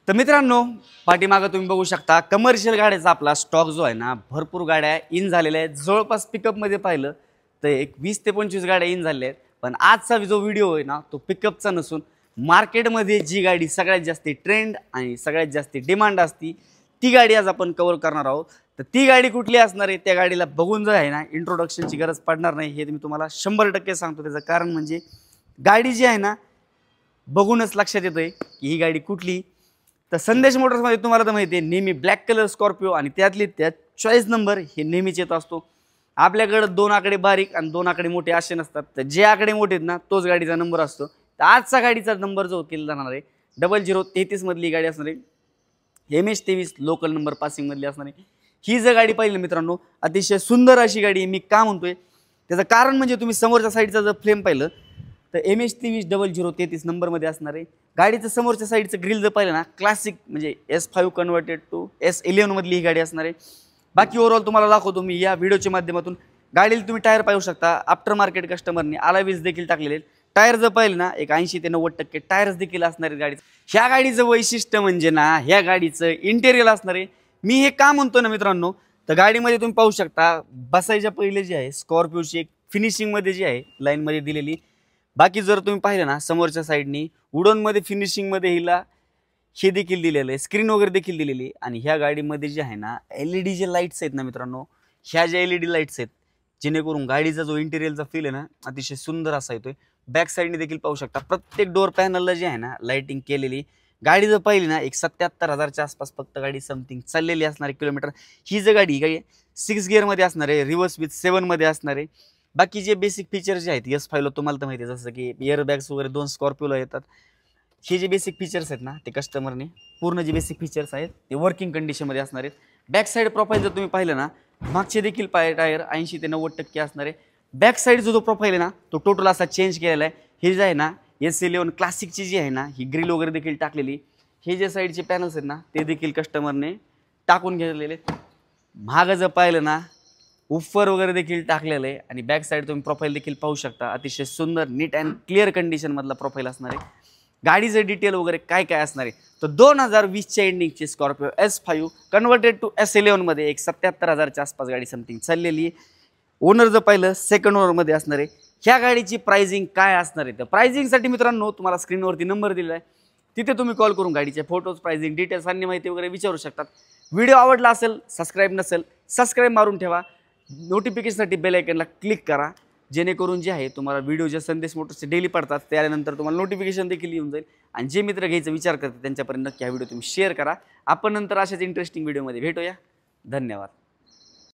तर मित्रांनो, पाठीमागं तुम्ही बघू शकता कमर्शियल गाड्याचा आपला स्टॉक जो आहे ना, भरपूर गाड्या इन झालेल्या आहेत। जवळपास पिकअपमध्ये पाहिलं तर एक 20 ते 25 गाड्या इन झालेल्या आहेत। पण आजचा जो व्हिडिओ आहे ना, तो पिकअपचा नसून मार्केटमध्ये जी गाडी सगळ्यात जास्त ट्रेंड आणि सगळ्यात जास्त डिमांड असती ती गाडी आज आपण कव्हर करणार आहोत। तर ती गाडी कुठली असणार आहे, त्या गाडीला बघून जो आहे ना इंट्रोडक्शनची गरज पडणार नाही, हे मी तुम्हाला 100% सांगतो। त्याचं कारण म्हणजे गाडी जी आहे ना, बघूनच लक्षात येतंय की ही गाडी कुठली। तर संदेश मोटर्समध्ये तुम्हाला तर माहिती आहे नेहमी ब्लॅक कलर स्कॉर्पिओ आणि त्यातली त्यात चॉईस नंबर हे नेहमीच येत असतो। आपल्याकडे 2 आकडे बारीक आणि 2 आकडे मोठे असे नसतात, तर जे आकडे मोठे आहेत ना तोच गाडीचा नंबर असतो। तर आजचा गाडीचा नंबर जो केला जाणार आहे 0033 मधली गाडी असणार आहे, MH23 लोकल नंबर पासिंग मधली असणार आहे। ही जर गाडी पाहिली मित्रांनो, अतिशय सुंदर अशी गाडी आहे। मी का म्हणतोय त्याचं कारण म्हणजे तुम्ही समोरच्या साईडचा जर फ्लेम पाहिलं तर MH23 0033 नंबरमध्ये असणार आहे। गाडीचं समोरच्या साईडचं ग्रिल जर पाहिलं ना, क्लासिक म्हणजे S5 कन्वर्टेड टू S11 मधली ही गाडी असणार आहे। बाकी ओव्हरऑल तुम्हाला दाखवतो मी या व्हिडिओच्या माध्यमातून। गाडीला तुम्ही टायर पाहू शकता, आफ्टर मार्केट कस्टमरने अलॉय देखील टाकलेले। टायर जर पाहिलं ना, एक 80 ते 90% टायर्स देखील असणार आहेत गाडीचं। ह्या गाडीचं वैशिष्ट्य म्हणजे ना, ह्या गाडीचं इंटेरियर असणार आहे। मी हे का म्हणतो ना मित्रांनो, तर गाडीमध्ये तुम्ही पाहू शकता बसायच्या पहिले जे आहे स्कॉर्पिओची एक फिनिशिंगमध्ये जी आहे लाईनमध्ये दिलेली। बाकी जर तुम्ही पाहिलं ना, समोरच्या साईडनी वुडनमध्ये फिनिशिंगमध्ये हिला हे देखील दिलेलं आहे, स्क्रीन वगैरे देखील दिलेली आहे। आणि ह्या गाडीमध्ये जे आहे ना LED जे लाईट्स आहेत ना मित्रांनो, ह्या ज्या LED लाईट्स आहेत जेणेकरून गाडीचा जो इंटेरियरचा फील आहे ना अतिशय सुंदर असा येतोय। बॅक साईडने देखील पाहू शकता प्रत्येक डोअर पॅनलला जे आहे ना लाईटिंग केलेली। गाडी जर पाहिली ना, एक 77,000च्या आसपास फक्त गाडी समथिंग चाललेली असणार आहे किलोमीटर। ही जर गाडी 6 गिअरमध्ये असणार आहे, रिव्हर्स विथ 7 मध्ये असणार आहे। बाकी जे बेसिक फीचर्स जे आहेत S5 ला तुम्हाला तर माहिती आहे, जसं की एअर बॅग्स वगैरे 2 स्कॉर्पिओला येतात। हे जे बेसिक फीचर्स आहेत ना, ते कस्टमरने पूर्ण जे बेसिक फीचर्स आहेत ते वर्किंग कंडिशनमध्ये असणार आहेत। बॅक साईड प्रोफाईल जर तुम्ही पाहिलं ना, मागचे देखील टायर 80 ते 90% असणार आहे। बॅक साईडचा जो प्रोफाईल आहे ना, तो टोटल असा चेंज केलेला आहे। हे जे आहे ना S11 क्लासिकची जी आहे ना, ही ग्रिल वगैरे देखील टाकलेली। हे जे साईडचे पॅनल्स आहेत ना, ते देखील कस्टमरने टाकून घेतलेले। मागं जर पाहिलं ना, उफर वगैरे देखील टाकलेलं आहे। आणि बॅक साईड तुम्ही प्रोफाईल देखील पाहू शकता, अतिशय सुंदर नीट अँड क्लिअर कंडिशन मधला प्रोफाईल असणार आहे। गाडीचं डिटेल वगैरे काय काय असणार आहे, तर 2020च्या एंडिंगची Scorpio S5 converted to S11 मध्ये एक 77,000च्या आसपास गाडी समथिंग चाललेली। ओनर जर पाहिलं सेकंड ओनरमध्ये असणार आहे। ह्या गाडीची प्राइसिंग काय असणार आहे, तर प्राइसिंगसाठी मित्रांनो तुम्हाला स्क्रीनवरती नंबर दिलेला आहे, तिथे तुम्ही कॉल करून गाडीचे फोटोज, प्राइसिंग डिटेल्स आणि माहिती वगैरे विचारू शकतात। व्हिडिओ आवडला असेल, सबस्क्राईब नसेल सबस्क्राईब मारून ठेवा। नोटिफिकेशनसाठी बेल आयकनला क्लिक करा, जेणेकरून जे आहे तुम्हाला व्हिडिओ जे संदेश मोटर्सचे डेली पडतात त्यानंतर तुम्हाला नोटिफिकेशन देखील येऊन जाईल। आणि जे मित्र घ्यायचा विचार करतात त्यांच्यापर्यंत नक्की हा व्हिडिओ तुम्ही शेअर करा। आपण नंतर अशाच इंटरेस्टिंग व्हिडिओमध्ये भेटूया। धन्यवाद।